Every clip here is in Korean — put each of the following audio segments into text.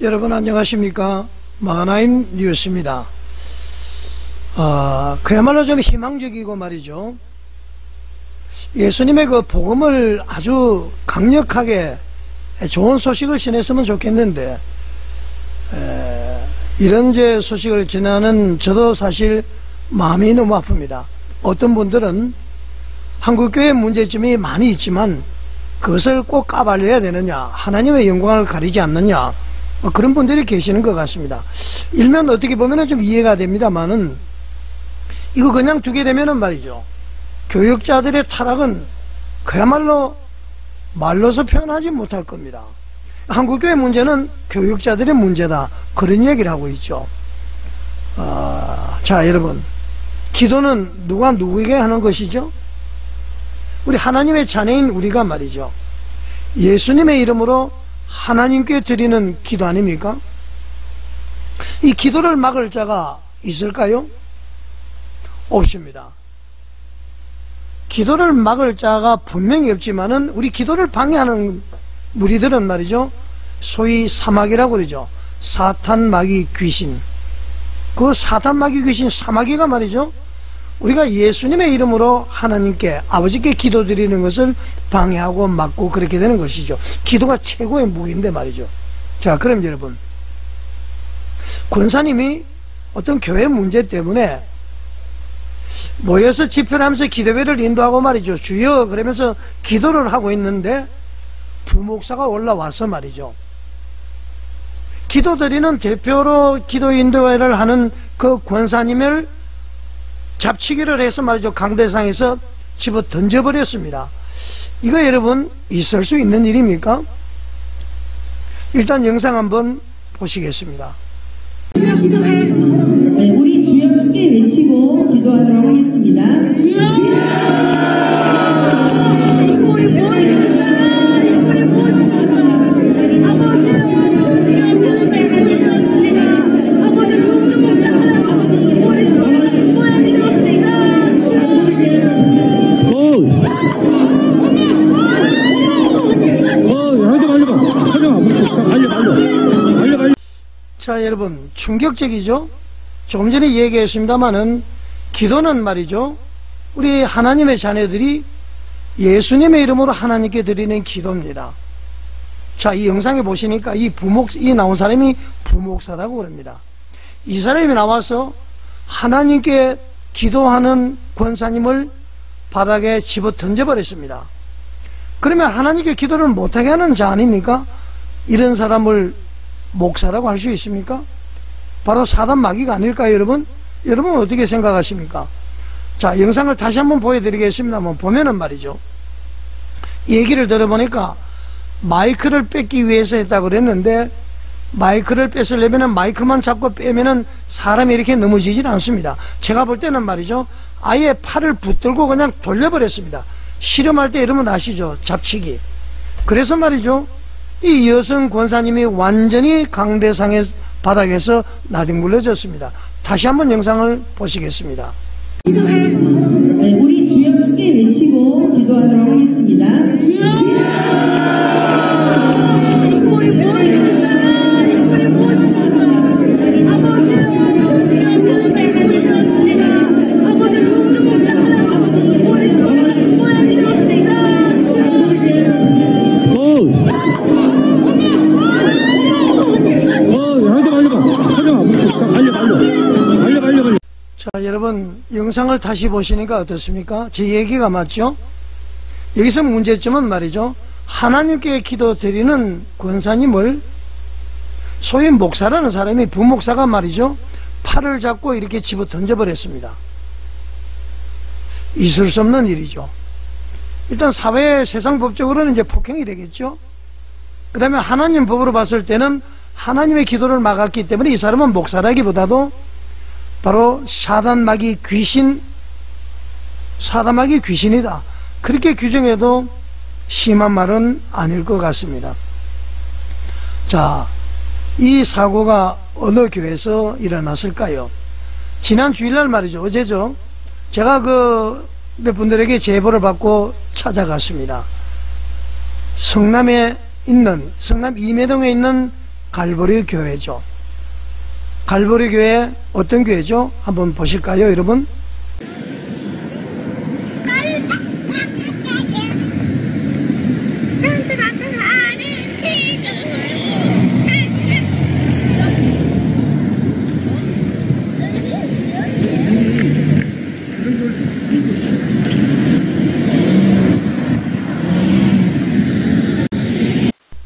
여러분 안녕하십니까? 마하나임 뉴스입니다. 그야말로 좀 희망적이고 말이죠. 예수님의 그 복음을 아주 강력하게 좋은 소식을 전했으면 좋겠는데, 이런 소식을 전하는 저도 사실 마음이 너무 아픕니다. 어떤 분들은 한국교회 문제점이 많이 있지만 그것을 꼭 까발려야 되느냐, 하나님의 영광을 가리지 않느냐, 그런 분들이 계시는 것 같습니다. 일면 어떻게 보면 좀 이해가 됩니다만은, 이거 그냥 두게 되면은 말이죠, 교육자들의 타락은 그야말로 말로서 표현하지 못할 겁니다. 한국교회 문제는 교육자들의 문제다, 그런 얘기를 하고 있죠. 자, 여러분, 기도는 누가 누구에게 하는 것이죠? 우리 하나님의 자녀인 우리가 말이죠, 예수님의 이름으로 하나님께 드리는 기도 아닙니까? 이 기도를 막을 자가 있을까요? 없습니다. 기도를 막을 자가 분명히 없지만은, 우리 기도를 방해하는 무리들은 말이죠, 소위 사마귀라고 그러죠. 사탄, 마귀, 귀신. 그 사탄, 마귀, 귀신, 사마귀가 말이죠, 우리가 예수님의 이름으로 하나님께, 아버지께 기도드리는 것을 방해하고 막고 그렇게 되는 것이죠. 기도가 최고의 무기인데 말이죠. 자, 그럼 여러분, 권사님이 어떤 교회 문제 때문에 모여서 집회를 하면서 기도회를 인도하고 말이죠, 주여 그러면서 기도를 하고 있는데 부목사가 올라와서 말이죠, 기도드리는 대표로 기도 인도회를 하는 그 권사님을 잡치기를 해서 말이죠, 강대상에서 집어 던져버렸습니다. 이거 여러분 있을 수 있는 일입니까? 일단 영상 한번 보시겠습니다. 기도회, 우리 주여 함께 외치고 기도하도록 하겠습니다. 자, 여러분, 충격적이죠? 조금 전에 얘기했습니다마는, 기도는 말이죠, 우리 하나님의 자녀들이 예수님의 이름으로 하나님께 드리는 기도입니다. 자, 이 영상에 보시니까 이 나온 사람이 부목사라고 그럽니다. 이 사람이 나와서 하나님께 기도하는 권사님을 바닥에 집어 던져버렸습니다. 그러면 하나님께 기도를 못하게 하는 자 아닙니까? 이런 사람을 목사라고 할 수 있습니까? 바로 사단 마귀가 아닐까요, 여러분? 여러분 어떻게 생각하십니까? 자, 영상을 다시 한번 보여드리겠습니다만, 보면은 말이죠, 얘기를 들어보니까 마이크를 뺏기 위해서 했다고 그랬는데, 마이크를 뺏으려면은 마이크만 잡고 빼면은 사람이 이렇게 넘어지질 않습니다. 제가 볼 때는 말이죠, 아예 팔을 붙들고 그냥 돌려버렸습니다. 실험할 때 여러분 아시죠? 잡치기. 그래서 말이죠, 이 여성 권사님이 완전히 강대상의 바닥에서 나뒹굴려졌습니다. 다시 한번 영상을 보시겠습니다. 기도회, 우리 주여 함께 외치고 기도하도록 하겠습니다. 자, 여러분 영상을 다시 보시니까 어떻습니까? 제 얘기가 맞죠? 여기서 문제점은 말이죠, 하나님께 기도 드리는 권사님을 소위 목사라는 사람이, 부목사가 말이죠, 팔을 잡고 이렇게 집어 던져버렸습니다. 있을 수 없는 일이죠. 일단 사회 세상 법적으로는 이제 폭행이 되겠죠. 그 다음에 하나님 법으로 봤을 때는 하나님의 기도를 막았기 때문에 이 사람은 목사라기보다도 바로 사단 마귀 귀신, 사단 마귀 귀신이다, 그렇게 규정해도 심한 말은 아닐 것 같습니다. 자, 이 사고가 어느 교회에서 일어났을까요? 지난 주일날 말이죠, 어제죠, 제가 몇 분들에게 제보를 받고 찾아갔습니다. 성남 이매동에 있는 갈보리 교회죠. 갈보리 교회 어떤 교회죠? 한번 보실까요, 여러분?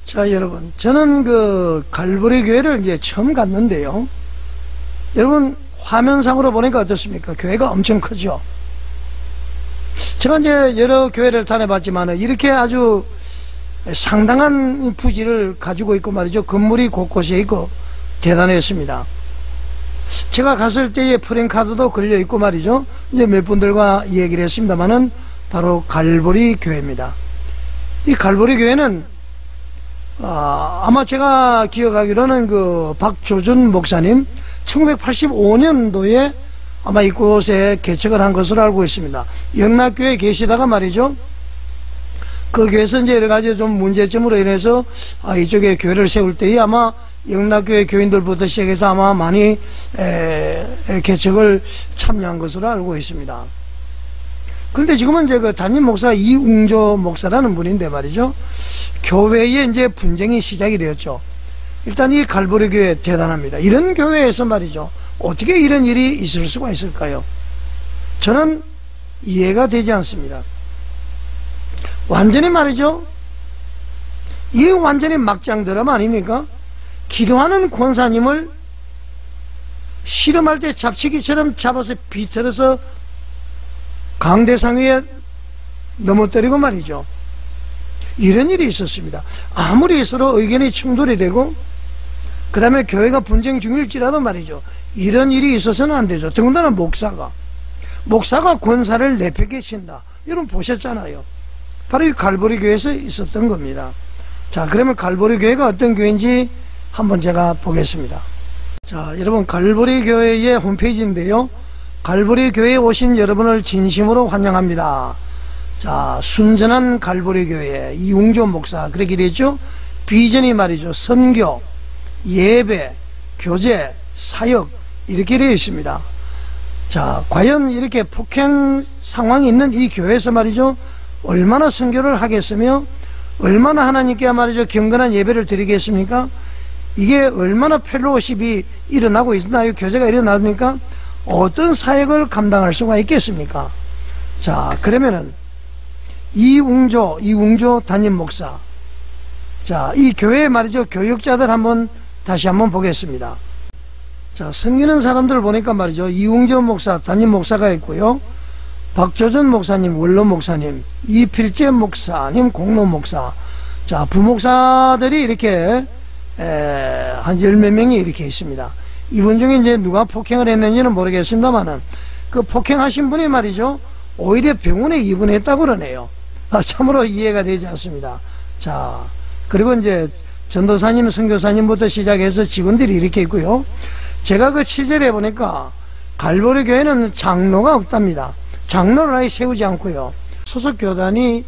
자, 여러분, 저는 그 갈보리 교회를 이제 처음 갔는데요. 여러분, 화면상으로 보니까 어떻습니까? 교회가 엄청 크죠? 제가 이제 여러 교회를 다녀봤지만 이렇게 아주 상당한 부지를 가지고 있고 말이죠. 건물이 곳곳에 있고 대단했습니다. 제가 갔을 때에 프랭카드도 걸려있고 말이죠. 이제 몇 분들과 얘기를 했습니다만은 바로 갈보리 교회입니다. 이 갈보리 교회는 아마 제가 기억하기로는 그 박조준 목사님 1985년도에 아마 이곳에 개척을 한 것으로 알고 있습니다. 영락교회에 계시다가 말이죠. 그 교회에서 이제 여러 가지 좀 문제점으로 인해서 이쪽에 교회를 세울 때에 아마 영락교회 교인들부터 시작해서 아마 많이 개척을 참여한 것으로 알고 있습니다. 그런데 지금은 이제 그 담임 목사 이웅조 목사라는 분인데 말이죠. 교회에 이제 분쟁이 시작이 되었죠. 일단 이 갈보리 교회 대단합니다. 이런 교회에서 말이죠. 어떻게 이런 일이 있을 수가 있을까요? 저는 이해가 되지 않습니다. 완전히 말이죠. 이게 완전히 막장 드라마 아닙니까? 기도하는 권사님을 실험할 때 잡치기처럼 잡아서 비틀어서 강대상 위에 넘어뜨리고 말이죠. 이런 일이 있었습니다. 아무리 서로 의견이 충돌이 되고 그 다음에 교회가 분쟁 중일지라도 말이죠. 이런 일이 있어서는 안 되죠. 더군다나 목사가 권사를 내팽개 친다. 여러분 보셨잖아요. 바로 이 갈보리 교회에서 있었던 겁니다. 자, 그러면 갈보리 교회가 어떤 교회인지 한번 제가 보겠습니다. 자, 여러분 갈보리 교회의 홈페이지인데요. 갈보리 교회에 오신 여러분을 진심으로 환영합니다. 자, 순전한 갈보리 교회 이웅조 목사 그렇게 되죠. 비전이 말이죠. 선교, 예배, 교제, 사역 이렇게 되어 있습니다. 자, 과연 이렇게 폭행 상황이 있는 이 교회에서 말이죠. 얼마나 선교를 하겠으며 얼마나 하나님께 말이죠. 경건한 예배를 드리겠습니까? 이게 얼마나 펠로우십이 일어나고 있나요? 교제가 일어납니까? 어떤 사역을 감당할 수가 있겠습니까? 자, 그러면은 이웅조 담임 목사. 자, 이 교회 말이죠. 교육자들 다시 한번 보겠습니다. 자, 섬기는 사람들 보니까 말이죠. 이웅조 목사, 담임 목사가 있고요. 박조준 목사님, 원로 목사님, 이필재 목사님, 공로 목사. 자, 부목사들이 이렇게 한 열 몇 명이 이렇게 있습니다. 이분 중에 이제 누가 폭행을 했는지는 모르겠습니다만은 그 폭행하신 분이 말이죠. 오히려 병원에 입원했다고 그러네요. 참으로 이해가 되지 않습니다. 자, 그리고 이제 전도사님, 선교사님부터 시작해서 직원들이 이렇게 있고요. 제가 그 취재를 해보니까 갈보리 교회는 장로가 없답니다. 장로를 아예 세우지 않고요. 소속 교단이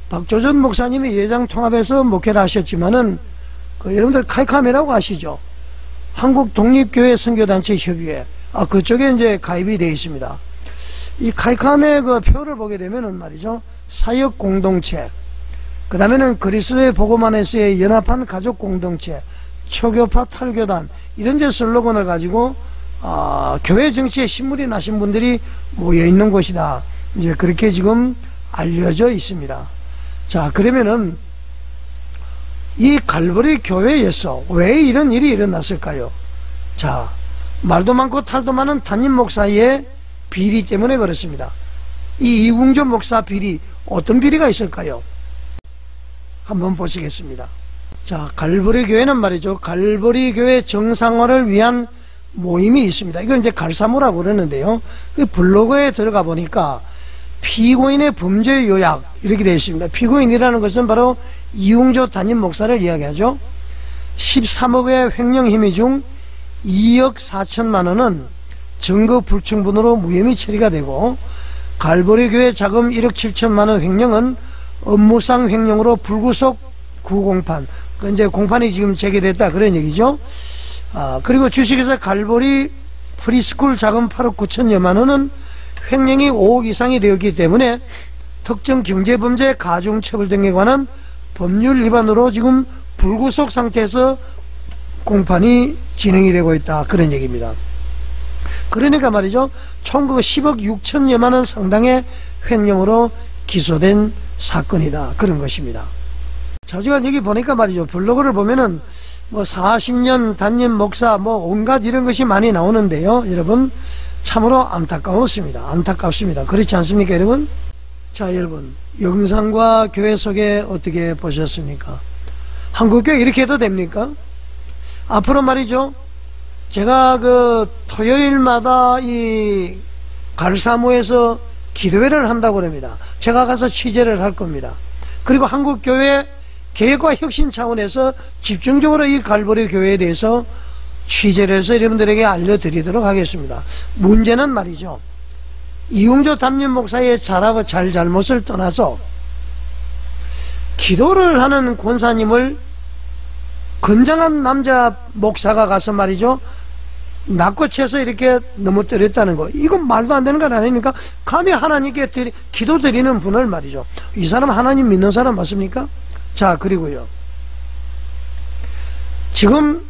박조준 목사님이 예장통합에서 목회를 하셨지만은 여러분들 카이카메라고 아시죠? 한국독립교회 선교단체 협의회. 그쪽에 이제 가입이 되어 있습니다. 이 카이카메 그 표를 보게 되면은 말이죠. 사역 공동체. 그 다음에는 그리스도의 복음 안에서의 연합한 가족 공동체, 초교파 탈교단, 이런 제 슬로건을 가지고, 교회 정치에 신물이 나신 분들이 모여 있는 곳이다. 이제 그렇게 지금 알려져 있습니다. 자, 그러면은, 이 갈보리 교회에서 왜 이런 일이 일어났을까요? 자, 말도 많고 탈도 많은 담임 목사의 비리 때문에 그렇습니다. 이 이웅조 목사 비리, 어떤 비리가 있을까요? 한번 보시겠습니다. 자, 갈보리 교회는 말이죠. 갈보리 교회 정상화를 위한 모임이 있습니다. 이걸 이제 갈사모라고 그러는데요. 그 블로그에 들어가 보니까 피고인의 범죄 요약 이렇게 되어 있습니다. 피고인이라는 것은 바로 이웅조 담임 목사를 이야기하죠. 13억의 횡령 혐의 중 2억 4천만 원은 증거 불충분으로 무혐의 처리가 되고, 갈보리 교회 자금 1억 7천만 원 횡령은 업무상 횡령으로 불구속 908 그 이제 공판이 지금 제기됐다 그런 얘기죠. 그리고 주식회사 갈보리 프리스쿨 자금 8억 9천여만 원은 횡령이 5억 이상이 되었기 때문에 특정 경제범죄 가중처벌 등에 관한 법률 위반으로 지금 불구속 상태에서 공판이 진행이 되고 있다 그런 얘기입니다. 그러니까 말이죠, 총 그 10억 6천여만 원 상당의 횡령으로 기소된 사건이다 그런 것입니다. 자, 제가 여기 보니까 말이죠, 블로그를 보면은 뭐 40년 단임 목사 뭐 온갖 이런 것이 많이 나오는데요, 여러분 참으로 안타깝습니다. 그렇지 않습니까 여러분? 자, 여러분 영상과 교회 속에 어떻게 보셨습니까? 한국교회 이렇게 해도 됩니까? 앞으로 말이죠, 제가 그 토요일마다 이 갈사모에서 기도회를 한다고 합니다. 제가 가서 취재를 할 겁니다. 그리고 한국교회 개혁과 혁신 차원에서 집중적으로 이 갈보리 교회에 대해서 취재를 해서 여러분들에게 알려드리도록 하겠습니다. 문제는 말이죠, 이웅조 담임 목사의 잘하고 잘못을 떠나서 기도를 하는 권사님을 건장한 남자 목사가 가서 말이죠, 낮고 채서 이렇게 넘어뜨렸다는 거, 이건 말도 안 되는 건 아닙니까? 감히 하나님께 기도 드리는 분을 말이죠, 이 사람 하나님 믿는 사람 맞습니까? 자, 그리고요, 지금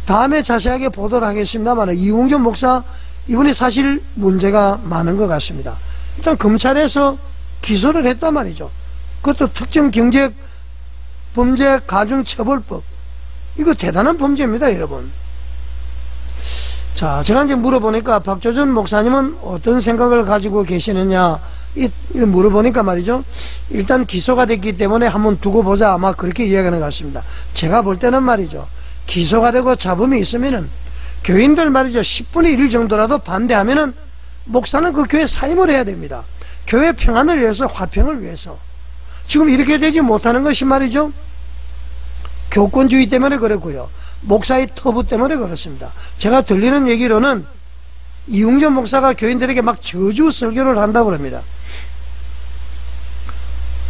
다음에 자세하게 보도록 하겠습니다만 이웅조 목사 이분이 사실 문제가 많은 것 같습니다. 일단 검찰에서 기소를 했단 말이죠. 그것도 특정 경제 범죄 가중처벌법, 이거 대단한 범죄입니다 여러분. 자, 제가 이제 물어보니까 박조준 목사님은 어떤 생각을 가지고 계시느냐 물어보니까 말이죠, 일단 기소가 됐기 때문에 한번 두고 보자, 아마 그렇게 이야기하는 것 같습니다. 제가 볼 때는 말이죠, 기소가 되고 잡음이 있으면은 교인들 말이죠, 10분의 1 정도라도 반대하면은 목사는 그 교회 사임을 해야 됩니다. 교회 평안을 위해서, 화평을 위해서. 지금 이렇게 되지 못하는 것이 말이죠, 교권주의 때문에 그렇고요, 목사의 터부 때문에 그렇습니다. 제가 들리는 얘기로는 이웅조 목사가 교인들에게 막 저주 설교를 한다고 합니다.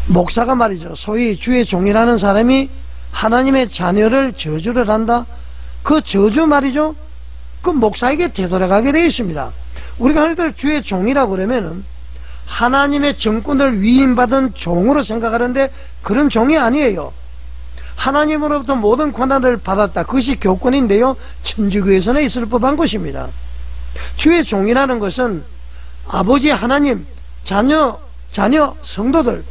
목사가 말이죠, 소위 주의 종이라는 사람이 하나님의 자녀를 저주를 한다, 그 저주 말이죠, 그 목사에게 되돌아가게 되어 있습니다. 우리가 흔히들 주의 종이라고 그러면은 하나님의 정권을 위임받은 종으로 생각하는데 그런 종이 아니에요. 하나님으로부터 모든 권한을 받았다, 그것이 교권인데요, 천주교에서는 있을 법한 것입니다. 주의 종이라는 것은 아버지 하나님, 자녀, 성도들,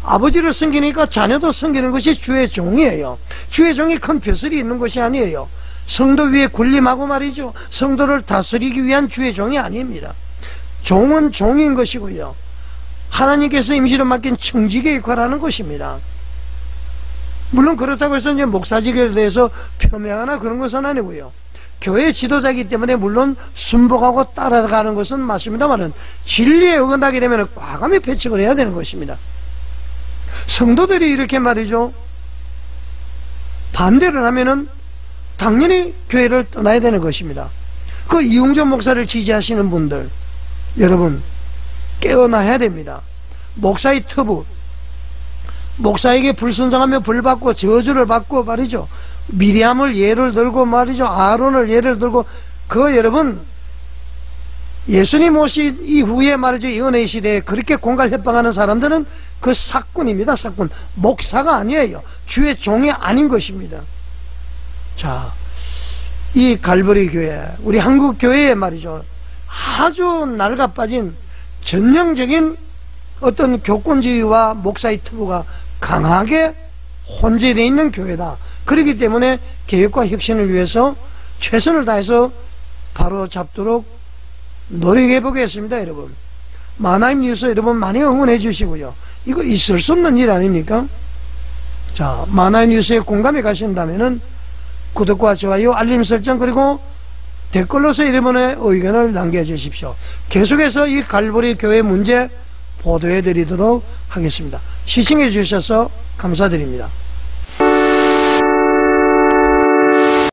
아버지를 섬기니까 자녀도 섬기는 것이 주의 종이에요. 주의 종이 큰 벼슬이 있는 것이 아니에요. 성도 위에 군림하고 말이죠, 성도를 다스리기 위한 주의 종이 아닙니다. 종은 종인 것이고요, 하나님께서 임시로 맡긴 청지기의 역할을 하는 것입니다. 물론 그렇다고 해서 이제 목사직에 대해서 폄훼하거나 그런 것은 아니고요, 교회 지도자이기 때문에 물론 순복하고 따라가는 것은 맞습니다만은 진리에 어긋나게 되면 과감히 배척을 해야 되는 것입니다. 성도들이 이렇게 말이죠, 반대를 하면은 당연히 교회를 떠나야 되는 것입니다. 그 이웅조 목사를 지지하시는 분들, 여러분 깨어나야 됩니다. 목사의 터부, 목사에게 불순종하며 벌받고 저주를 받고 말이죠, 미리암을 예를 들고 말이죠, 아론을 예를 들고, 그 여러분 예수님 오신 이후에 말이죠, 이 은혜의 시대에 그렇게 공갈협방하는 사람들은 그 사꾼입니다. 사꾼, 목사가 아니에요. 주의 종이 아닌 것입니다. 자, 이 갈보리 교회, 우리 한국 교회에 말이죠, 아주 낡아빠진 전형적인 어떤 교권주의와 목사의 특우가 강하게 혼재되어 있는 교회다. 그렇기 때문에 개혁과 혁신을 위해서 최선을 다해서 바로 잡도록 노력해 보겠습니다. 여러분, 마나임 뉴스 여러분 많이 응원해 주시고요, 이거 있을 수 없는 일 아닙니까? 자, 마나임 뉴스에 공감이 가신다면은 구독과 좋아요, 알림 설정, 그리고 댓글로서 여러분의 의견을 남겨주십시오. 계속해서 이 갈보리 교회 문제 보도해 드리도록 하겠습니다. 시청해 주셔서 감사드립니다.